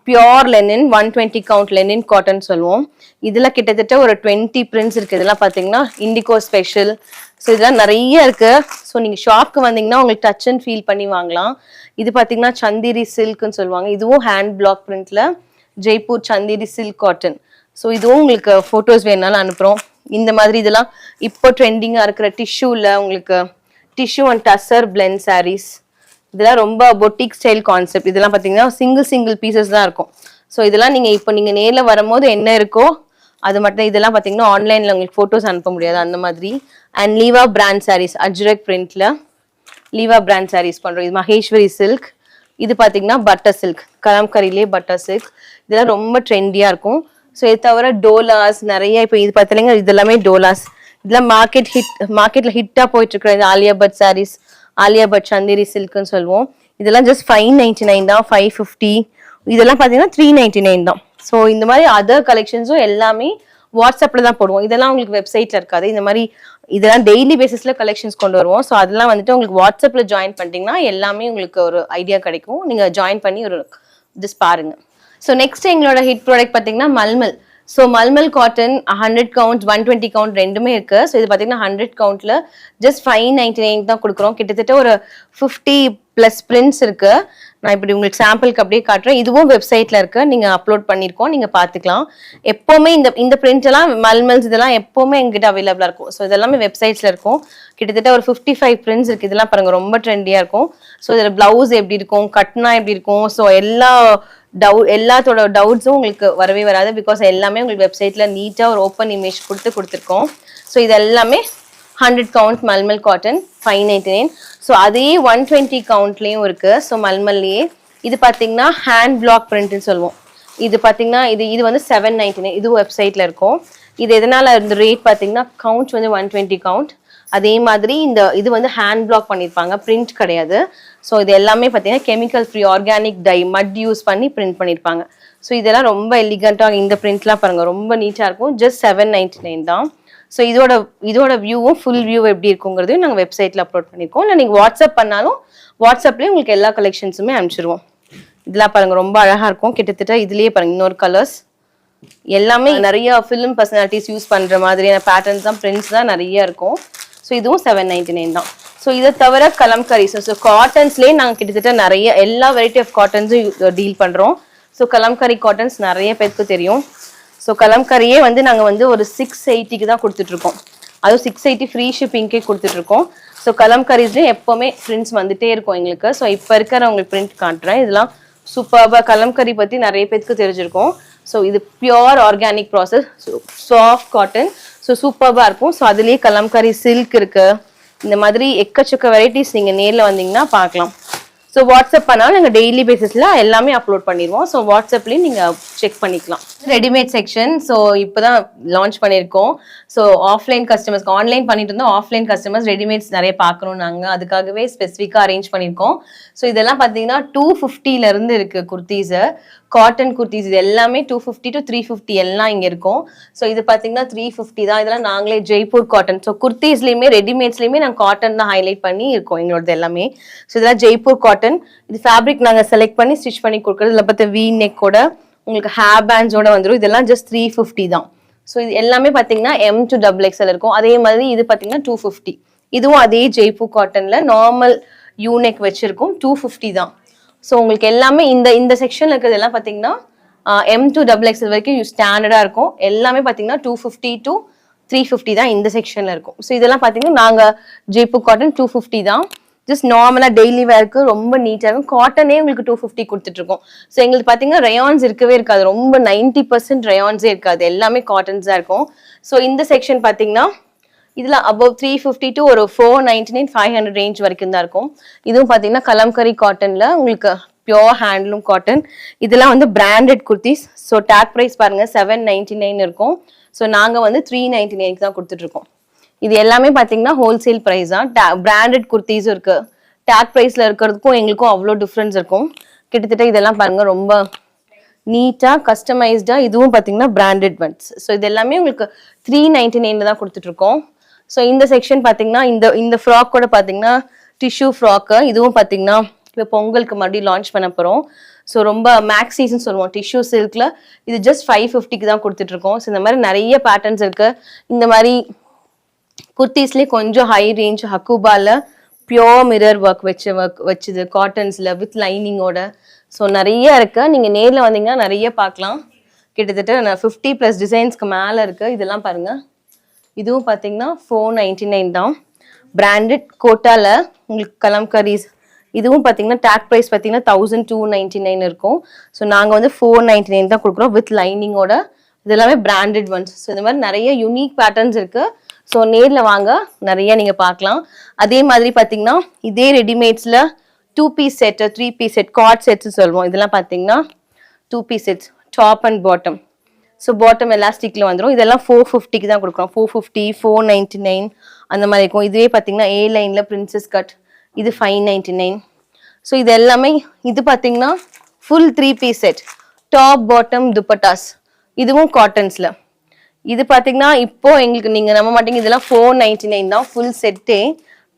pure Lenin 120 count Lenin cotton சொல்லுவோம். இதுல கிட்டத்தட்ட ஒரு 20 பிரிண்ட்ஸ் இருக்கு. இதெல்லாம் பாத்தீங்கன்னா இண்டிகோ ஸ்பெஷல். ஸோ இதெல்லாம் நிறைய இருக்கு. ஸோ நீங்க ஷாப்க்கு வந்தீங்கன்னா உங்களுக்கு டச் அண்ட் ஃபீல் பண்ணி வாங்கலாம். இது பாத்தீங்கன்னா சந்திரி சில்க்னு சொல்லுவாங்க. இதுவும் ஹேண்ட் பிளாக் பிரிண்ட்ல Jaipur Chanderi silk cotton. So இதுவும் உங்களுக்கு ஃபோட்டோஸ் வேணாலும் அனுப்புகிறோம். இந்த மாதிரி இதெல்லாம் இப்போ ட்ரெண்டிங்காக இருக்கிற டிஷ்யூவில் உங்களுக்கு tissue and tussar blend saris, இதெல்லாம் ரொம்ப பொட்டிக் ஸ்டைல் கான்செப்ட். இதெல்லாம் பார்த்தீங்கன்னா சிங்கிள் பீசஸ் தான் இருக்கும். ஸோ இதெல்லாம் நீங்கள் இப்போ நீங்கள் நேரில் வரும்போது என்ன இருக்கோ அது மட்டும். இதெல்லாம் பார்த்தீங்கன்னா ஆன்லைனில் உங்களுக்கு ஃபோட்டோஸ் அனுப்ப முடியாது அந்த மாதிரி. அண்ட் லீவா பிராண்ட் சாரீஸ், அஜ்ரக் பிரிண்ட்ல லீவா பிராண்ட் சாரீஸ் பண்ணுறோம். இது மகேஸ்வரி சில்க். இது பார்த்தீங்கன்னா பட்டர் சில்க், கலம்கரிலே பட்டர் சில்க். இதெல்லாம் ரொம்ப ட்ரெண்டியாக இருக்கும். ஸோ இது தவிர டோலாஸ் நிறைய. இப்போ இது பார்த்தீங்கன்னா இதெல்லாமே டோலாஸ். இதெல்லாம் மார்க்கெட்டில் ஹிட்டாக போயிட்டு இருக்கிற இது ஆலியா பட் சாரீஸ், ஆலியா பட் சந்தேரி சில்க்னு சொல்லுவோம். இதெல்லாம் ஜஸ்ட் 599 தான், 550. இதெல்லாம் பார்த்தீங்கன்னா 399 தான். ஸோ இந்த மாதிரி அதர் கலெக்ஷன்ஸும் எல்லாமே வாட்ஸ்அப்பில் தான் போடுவோம். இதெல்லாம் உங்களுக்கு வெப்சைட்டில் இருக்காது. இந்த மாதிரி இதெல்லாம் டெய்லி பேசிஸில் கலெக்ஷன்ஸ் கொண்டு வருவோம். ஸோ அதெல்லாம் வந்துட்டு உங்களுக்கு வாட்ஸ்அப்பில் ஜாயின் பண்ணிட்டீங்கன்னா எல்லாமே உங்களுக்கு ஒரு ஐடியா கிடைக்கும். நீங்கள் ஜாயின் பண்ணி ஒரு ஜஸ்ட் பாருங்க. ஸோ நெக்ஸ்ட் எங்களோட ஹிட் ப்ராடக்ட் பார்த்தீங்கன்னா mulmul. So mulmul cotton 100 count 120 count ரெண்டுமே இருக்கு. ஸோ இது பார்த்தீங்கன்னா 100 கவுண்ட்ல ஜஸ்ட் 599 தான் கொடுக்குறோம். கிட்டத்தட்ட ஒரு 50+ பிரிண்ட்ஸ் இருக்கு. நான் இப்படி உங்களுக்கு சாம்பிளுக்கு அப்படியே காட்டுறேன். இதுவும் வெப்சைட்ல இருக்கு, நீங்க அப்லோட் பண்ணிருக்கோம், நீங்க பாத்துக்கலாம். எப்பவுமே இந்த பிரிண்ட் எல்லாம் மல்மல்ஸ் இதெல்லாம் எப்பவுமே எங்கிட்ட அவைலபிளா இருக்கும். ஸோ இதெல்லாமே வெப்சைட்ஸ்ல இருக்கும். கிட்டத்தட்ட ஒரு 55 பிரிண்ட்ஸ் இருக்கு. இதெல்லாம் பாருங்க ரொம்ப ட்ரெண்டியா இருக்கும். ஸோ இதுல பிளவுஸ் எப்படி இருக்கும், கட்னா எப்படி இருக்கும், ஸோ எல்லாத்தோட டவுட்ஸும் உங்களுக்கு வரவே வராது. பிகாஸ் எல்லாமே உங்களுக்கு வெப்சைட்ல நீட்டா ஒரு ஓப்பன் இமேஜ் கொடுத்துருக்கோம். ஸோ இது எல்லாமே 100 கவுண்ட் மல்மல் காட்டன் 599. ஸோ அதே 120 கவுண்ட்லேயும் இருக்கு. ஸோ மல்மல்லையே இது பார்த்தீங்கன்னா ஹேண்ட் பிளாக் பிரிண்ட்னு சொல்லுவோம். இது பார்த்தீங்கன்னா இது வந்து 799. இது வெப்சைட்ல இருக்கும். இது எதனால இந்த ரேட் பார்த்தீங்கன்னா கவுண்ட் வந்து 120 கவுண்ட். அதே மாதிரி இது வந்து ஹேண்ட் பிளாக் பண்ணியிருப்பாங்க, பிரிண்ட் கிடையாது. ஸோ இது எல்லாமே பார்த்தீங்கன்னா கெமிக்கல் ஃப்ரீ ஆர்கானிக் டை மட் யூஸ் பண்ணி பிரிண்ட் பண்ணியிருப்பாங்க. ஸோ இதெல்லாம் ரொம்ப எலிகண்டாக இந்த பிரிண்ட்லாம் பாருங்க ரொம்ப நீட்டாக இருக்கும். ஜஸ்ட் 799 தான். ஸோ இதோட வியூவும் ஃபுல் வியூ எப்படி இருக்குங்கிறதையும் நாங்கள் வெப்சைட்டில் அப்லோட் பண்ணியிருக்கோம். இல்லை நீங்கள் வாட்ஸ்அப் பண்ணாலும் வாட்ஸ்அப்லேயே உங்களுக்கு எல்லா கலெக்ஷன்ஸுமே அனுப்பிச்சிடுவோம். இதெல்லாம் பாருங்க ரொம்ப அழகாக இருக்கும். கிட்டத்தட்ட இதுலேயே பாருங்க இன்னொரு கலர்ஸ் எல்லாமே நிறைய ஃபிலிம் பர்சனாலிட்டிஸ் யூஸ் பண்ணுற மாதிரியான பேட்டர்ன்ஸ் தான், பிரிண்ட்ஸ் தான் நிறைய இருக்கும். ஸோ இதுவும் 799 தான். ஸோ இதை தவிர கலம்கரி, ஸோ காட்டன்ஸ்லேயே நாங்கள் கிட்டத்தட்ட நிறைய எல்லா வெரைட்டி ஆஃப் காட்டன்ஸும் டீல் பண்ணுறோம். ஸோ கலம்கரி காட்டன்ஸ் நிறைய பேருக்கு தெரியும். ஸோ கலம்கரியே வந்து நாங்கள் வந்து ஒரு 680க்கு தான் கொடுத்துட்ருக்கோம். அதுவும் 680 ஃப்ரீ ஷிப்பிங்கே கொடுத்துட்ருக்கோம். ஸோ கலம்கரிஸ்லேயே எப்போவுமே பிரிண்ட்ஸ் வந்துட்டே இருக்கும் எங்களுக்கு. ஸோ இப்போ இருக்கிற உங்களுக்கு பிரிண்ட் காட்டுறேன். இதெல்லாம் சூப்பராக கலம்கரி பற்றி நிறைய பேருக்கு தெரிஞ்சிருக்கும். ஸோ இது pure organic process, soft cotton. So சூப்பராக இருக்கும். ஸோ அதுலேயே கலம்கரி சில்க் இருக்கு. இந்த மாதிரி எக்கச்சக்க வெரைட்டிஸ் நீங்கள் நேரில் வந்தீங்கன்னா பார்க்கலாம். ஸோ வாட்ஸ்அப் பண்ணாலும் நாங்கள் டெய்லி பேசிஸில் எல்லாமே அப்லோட் பண்ணிடுவோம். ஸோ வாட்ஸ்அப்லேயும் நீங்கள் செக் பண்ணிக்கலாம். ரெடிமேட் செக்ஷன் ஸோ இப்போ தான் லான்ச் பண்ணியிருக்கோம். ஸோ ஆஃப்லைன் கஸ்டமர்ஸ்க்கு ஆன்லைன் பண்ணிட்டு இருந்தோம். ஆஃப்லைன் கஸ்டமர்ஸ் ரெடிமேட்ஸ் நிறைய பார்க்கணும். நாங்கள் அதுக்காகவே ஸ்பெசிஃபிக்காக அரேஞ்ச் பண்ணியிருக்கோம். ஸோ இதெல்லாம் பார்த்தீங்கன்னா 250லேருந்து இருக்குது குர்த்தீஸு, காட்டன் குர்த்தீஸ். இது எல்லாமே 250 to 350 எல்லாம் இங்கே இருக்கும். ஸோ இது பார்த்தீங்கன்னா 350 தான். இதெல்லாம் நாங்களே ஜெய்ப்பூர் காட்டன். ஸோ குர்த்தீஸ்லையுமே ரெடிமேட்ஸ்லையுமே நாங்கள் காட்டன் தான் ஹைலைட் பண்ணி இருக்கோம் எங்களோடது எல்லாமே. ஸோ இதெல்லாம் ஜெய்ப்பூர் காட்டன். இது ஃபேப்ரிக் நாங்கள் செலக்ட் பண்ணி ஸ்டிச் பண்ணி கொடுக்குறது. இதில் பார்த்து வி நெக்கோட உங்களுக்கு ஹேர் பேண்ட்ஸோட வந்துடும். இதெல்லாம் ஜஸ்ட் 350 தான். ஸோ இது எல்லாமே பார்த்தீங்கன்னா M to XXL இருக்கும். அதே மாதிரி இது பார்த்தீங்கன்னா 250. இதுவும் அதே ஜெய்ப்பூர் காட்டன்ல நார்மல் யூனெக் வச்சிருக்கும். 250 தான். ஸோ உங்களுக்கு எல்லாமே இந்த செக்ஷன்ல இருக்கிறது எல்லாம் பார்த்தீங்கன்னா M to XXL வரைக்கும் ஸ்டாண்டர்டாக இருக்கும். எல்லாமே பார்த்தீங்கன்னா 250 to 350 தான் இந்த செக்ஷன்ல இருக்கும். ஸோ இதெல்லாம் பார்த்தீங்கன்னா நாங்கள் ஜெய்ப்பூர் காட்டன் 250 தான். ஜஸ்ட் நார்மலாக டெய்லி வேர்க்கு ரொம்ப நீட்டாக இருக்கும். காட்டனே உங்களுக்கு 250 கொடுத்துட்ருக்கோம். ஸோ எங்களுக்கு பார்த்தீங்கன்னா ரயான்ஸ் இருக்கவே இருக்காது. ரொம்ப 90% ரயான்ஸே இருக்காது. எல்லாமே காட்டன்ஸ் தான் இருக்கும். ஸோ இந்த செக்ஷன் பார்த்தீங்கன்னா இதில் அபவ் 350 to ஒரு 499 500 ரேஞ்ச் வரைக்கும் தான் இருக்கும். இதுவும் பார்த்தீங்கன்னா கலம்கரி காட்டனில் உங்களுக்கு பியோர் ஹேண்ட்லூம் காட்டன். இதெல்லாம் வந்து branded kurtis. So tag price பாருங்கள் 799 இருக்கும். ஸோ நாங்கள் வந்து 399 தான் கொடுத்துட்ருக்கோம். இது எல்லாமே பார்த்தீங்கன்னா ஹோல்சேல் ப்ரைஸ் தான். பிராண்டட் குர்த்திஸும் இருக்கு. டேக் ப்ரைஸில் இருக்கிறதுக்கும் எங்களுக்கும் அவ்வளோ டிஃப்ரென்ஸ் இருக்கும். கிட்டத்தட்ட இதெல்லாம் பாருங்க ரொம்ப நீட்டாக கஸ்டமைஸ்டாக. இதுவும் பார்த்தீங்கன்னா பிராண்டட் ஒன்ஸ். ஸோ இது எல்லாமே உங்களுக்கு 399 தான் கொடுத்துட்ருக்கோம். ஸோ இந்த செக்ஷன் பார்த்தீங்கன்னா இந்த ஃப்ராக்கோட பார்த்தீங்கன்னா டிஷ்யூ ஃப்ராக்கு. இதுவும் பார்த்தீங்கன்னா இப்போ பொங்கலுக்கு மறுபடியும் லான்ச் பண்ண போகிறோம். ஸோ ரொம்ப மேக்ஸ் சீசன் சொல்லுவோம். டிஷ்யூ சில்கில் இது ஜஸ்ட் 550க்கு தான் கொடுத்துட்ருக்கோம். ஸோ இந்த மாதிரி நிறைய பேட்டர்ன்ஸ் இருக்குது. இந்த மாதிரி குர்த்திஸ்லேயே கொஞ்சம் ஹை ரேஞ்ச் ஹக்குபால பியோர் மிரர் ஒர்க் வச்சுது காட்டன்ஸில் வித் லைனிங்கோட. ஸோ நிறைய இருக்கு. நீங்கள் நேரில் வந்தீங்கன்னா நிறைய பார்க்கலாம். கிட்டத்தட்ட 50+ டிசைன்ஸ்க்கு மேலே இருக்கு. இதெல்லாம் பாருங்க. இதுவும் பார்த்தீங்கன்னா 499 தான். பிராண்டட் கோட்டால உங்களுக்கு கலம்கரிஸ். இதுவும் பார்த்தீங்கன்னா டேக் ப்ரைஸ் பார்த்தீங்கன்னா 1299 இருக்கும். ஸோ நாங்கள் வந்து 499 தான் கொடுக்குறோம் வித் லைனிங்கோட. இது எல்லாமே பிராண்டட் ஒன்ஸ். ஸோ இந்த மாதிரி நிறைய யூனிக் பேட்டர்ன்ஸ் இருக்கு. ஸோ நேரில் வாங்க நிறைய நீங்கள் பார்க்கலாம். அதே மாதிரி பார்த்தீங்கன்னா இதே ரெடிமேட்ஸில் 2 piece set 3 piece set co-ord sets சொல்லுவோம். இதெல்லாம் பார்த்தீங்கன்னா 2 piece sets top and bottom. So bottom எலாஸ்டிக்கில் வந்துடும். இதெல்லாம் 450க்கு தான் கொடுக்குறோம். 450 499 அந்த மாதிரி இருக்கும். இதுவே பார்த்தீங்கன்னா A லைனில் பிரின்சஸ் கட். இது 599. ஸோ இது எல்லாமே இது பார்த்தீங்கன்னா full 3 piece set top bottom dupattas. இதுவும் காட்டன்ஸில். இது பார்த்தீங்கன்னா இப்போ எங்களுக்கு நீங்கள் நம்ப மாட்டீங்க, இதெல்லாம் 499 தான் ஃபுல் செட்டே.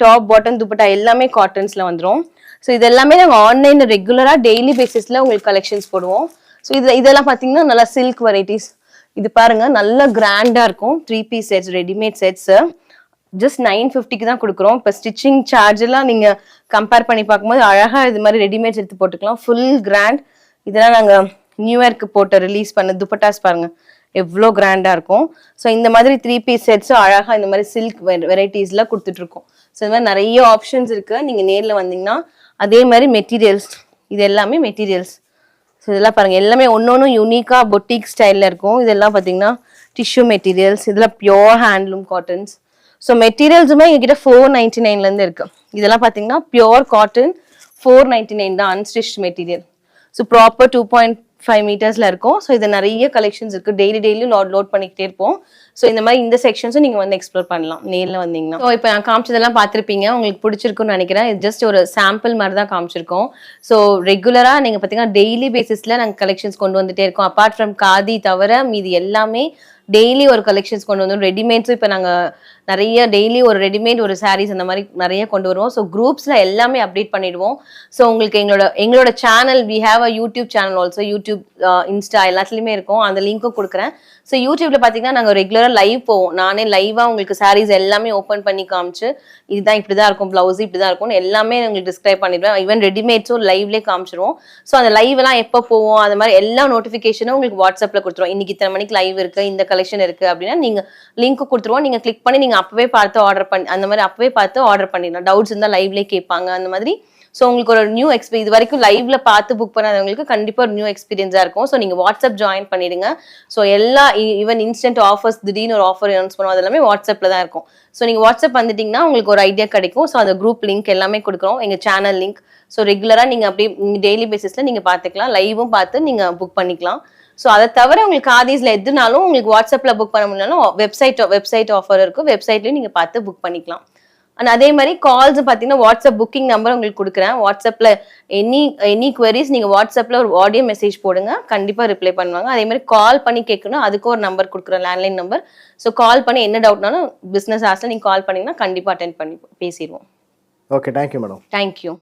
டாப் பாட்டம் துப்பட்டா எல்லாமே காட்டன்ஸில் வந்துடும். ஸோ இது எல்லாமே நாங்கள் ஆன்லைனில் ரெகுலராக டெய்லி பேசிஸில் உங்களுக்கு கலெக்ஷன்ஸ் போடுவோம். ஸோ இதெல்லாம் பார்த்தீங்கன்னா நல்லா சில்க் வெரைட்டிஸ். இது பாருங்க நல்ல கிராண்டாக இருக்கும். 3 piece sets readymade sets just 950க்கு தான் கொடுக்குறோம். இப்போ ஸ்டிச்சிங் சார்ஜ் எல்லாம் நீங்கள் கம்பேர் பண்ணி பார்க்கும்போது அழகாக இது மாதிரி ரெடிமேட்ஸ் எடுத்து போட்டுக்கலாம். Full grand. இதெல்லாம் நாங்கள் நியூ இயர்க்கு போட்டு ரிலீஸ் பண்ண துப்பட்டாஸ் பாருங்க எவ்வளோ கிராண்டாக இருக்கும். ஸோ இந்த மாதிரி 3 பீஸ் செட்ஸும் அழகாக இந்த மாதிரி சில்க் வெரைட்டிஸில் கொடுத்துட்ருக்கோம். ஸோ இந்த மாதிரி நிறைய ஆப்ஷன்ஸ் இருக்குது. நீங்கள் நேரில் வந்தீங்கன்னா அதே மாதிரி மெட்டீரியல்ஸ் இது எல்லாமே மெட்டீரியல்ஸ். ஸோ இதெல்லாம் பாருங்கள் எல்லாமே ஒன்று யூனிக்காக பொட்டிக் ஸ்டைலில் இருக்கும். இதெல்லாம் பார்த்தீங்கன்னா டிஷ்யூ மெட்டீரியல்ஸ். இதெல்லாம் பியோர் ஹேண்ட்லூம் காட்டன்ஸ். ஸோ மெட்டீரியல்ஸுமே எங்ககிட்ட 499லேருந்து இருக்குது. இதெல்லாம் பார்த்தீங்கன்னா பியோர் காட்டன் 499 தான் அன்ஸ்டிச் மெட்டீரியல். ஸோ ப்ராப்பர் 5 மீட்டர்ஸ்ல இருக்கும். ஸோ இது நிறைய கலெக்ஷன்ஸ் இருக்கு. டெய்லி லோட் பண்ணிக்கிட்டே இருப்போம். ஸோ இந்த மாதிரி இந்த செக்ஷன்ஸும் நீங்க வந்து எக்ஸ்ப்ளோர் பண்ணலாம் நேர்ல வந்தீங்கன்னா. ஸோ இப்போ நான் காமிச்சதெல்லாம் பார்த்துருப்பீங்க. உங்களுக்கு பிடிச்சிருக்குன்னு நினைக்கிறேன். இது ஜஸ்ட் ஒரு சாம்பிள் மாதிரி தான் காமிச்சிருக்கோம். ஸோ ரெகுலரா நீங்க பார்த்தீங்கன்னா டெய்லி பேசிஸ்ல நாங்கள் கலெக்ஷன்ஸ் கொண்டு வந்துட்டே இருக்கோம். அப்பார்ட் ஃப்ரம் காதி தவிர மீதி எல்லாமே டெய்லி ஒரு கலெக்ஷன்ஸ் கொண்டு வந்தோம். ரெடிமேட்ஸும் இப்போ நாங்கள் நிறைய டெய்லி ஒரு ரெடிமேட் ஒரு சாரீஸ் அந்த மாதிரி நிறைய கொண்டு வருவோம். ஸோ குரூப்ஸில் எல்லாமே அப்டேட் பண்ணிடுவோம். ஸோ உங்களுக்கு எங்களோட channel we have a YouTube channel also. YouTube, Insta எல்லாத்துலேயுமே இருக்கும். அந்த லிங்க்கும் கொடுக்குறேன். ஸோ யூடியூப்ல பார்த்தீங்கன்னா நாங்கள் ரெகுலராக லைவ் போவோம். நானே லைவாக உங்களுக்கு சாரீஸ் எல்லாமே ஓப்பன் பண்ணி காமிச்சு இதுதான் இப்படி தான் இருக்கும், ப்ளவுஸ் இப்படி தான் இருக்கும்னு எல்லாமே உங்களுக்கு டிஸ்கிரைப் பண்ணிடுவேன். ஈவன் ரெடிமேட்ஸும் லைவ்லேயே காமிச்சிருவோம். ஸோ அந்த லைவ் எல்லாம் எப்போ போவோம் அந்த மாதிரி எல்லா நோட்டிஃபிகேஷனும் உங்களுக்கு வாட்ஸ்அப்பில் கொடுத்துருவோம். இன்னைக்கு இத்தனை மணிக்கு லைவ் இருக்கு, இந்த கலெக்ஷன் இருக்கு அப்படின்னா நீங்க லிங்க் கொடுத்துருவோம். நீங்க கிளிக் பண்ணி நீங்க அப்பவே பார்த்து ஆர்டர் பண்ணி அந்த மாதிரி அப்பவே பார்த்து ஆர்டர் பண்ணிடலாம். டவுட்ஸ் இருந்தால் லைவ்லேயே கேட்பாங்க அந்த மாதிரி. ஸோ உங்களுக்கு ஒரு நியூ இது வரைக்கும் லைவ்ல பார்த்து புக் பண்ணாதவங்களுக்கு கண்டிப்பா ஒரு நியூ எக்ஸ்பீரியன்ஸா இருக்கும். ஸோ நீங்க வாட்ஸ்அப் ஜாயின் பண்ணிடுங்க. ஸோ எல்லா ஈவன் இன்ஸ்டன்ட் ஆஃபர்ஸ், திடீர்னு ஒரு ஆஃபர் அனௌன்ஸ் பண்ணுவோம், அது எல்லாமே வாட்ஸ்அப்ல தான் இருக்கும். ஸோ நீங்க வாட்ஸ்அப் வந்துட்டீங்கன்னா உங்களுக்கு ஒரு ஐடியா கிடைக்கும். ஸோ அந்த குரூப் லிங்க் எல்லாமே கொடுக்குறோம், எங்க சேனல் லிங்க். ஸோ ரெகுலரா நீங்க அப்படியே டெய்லி பேசிஸ்ல நீங்க பார்த்துக்கலாம், லைவும் பார்த்து நீங்க புக் பண்ணிக்கலாம். ஸோ அதை தவிர உங்களுக்கு காதீஸ்ல எதுனாலும் உங்களுக்கு வாட்ஸ்அப்ல புக் பண்ண முடியலனாலும் வெப்சைட் ஆஃபர் இருக்கும். வெப்சைட்லயும் நீங்க பார்த்து புக் பண்ணிக்கலாம். அண்ட் அதே மாதிரி கால்ஸ் பார்த்தீங்கன்னா வாட்ஸ்அப் புக்கிங் நம்பர் உங்களுக்கு கொடுக்குறேன். வாட்ஸ்அப்ல எனி குவரிஸ் நீங்க வாட்ஸ்அப்ல ஒரு ஆடியோ மெசேஜ் போடுங்க, கண்டிப்பா ரிப்ளை பண்ணுவாங்க. அதே மாதிரி கால் பண்ணி கேட்கணும், அதுக்கு ஒரு நம்பர் கொடுக்குறேன், லேண்ட்லைன் நம்பர். ஸோ கால் பண்ணி என்ன டவுட்னாலும் பிசினஸ் ஹார்ஸ்ல நீங்க கால் பண்ணீங்கன்னா கண்டிப்பா அட்டென்ட் பண்ணி பேசிடுவோம். Okay, thank you madam. தேங்க்யூ.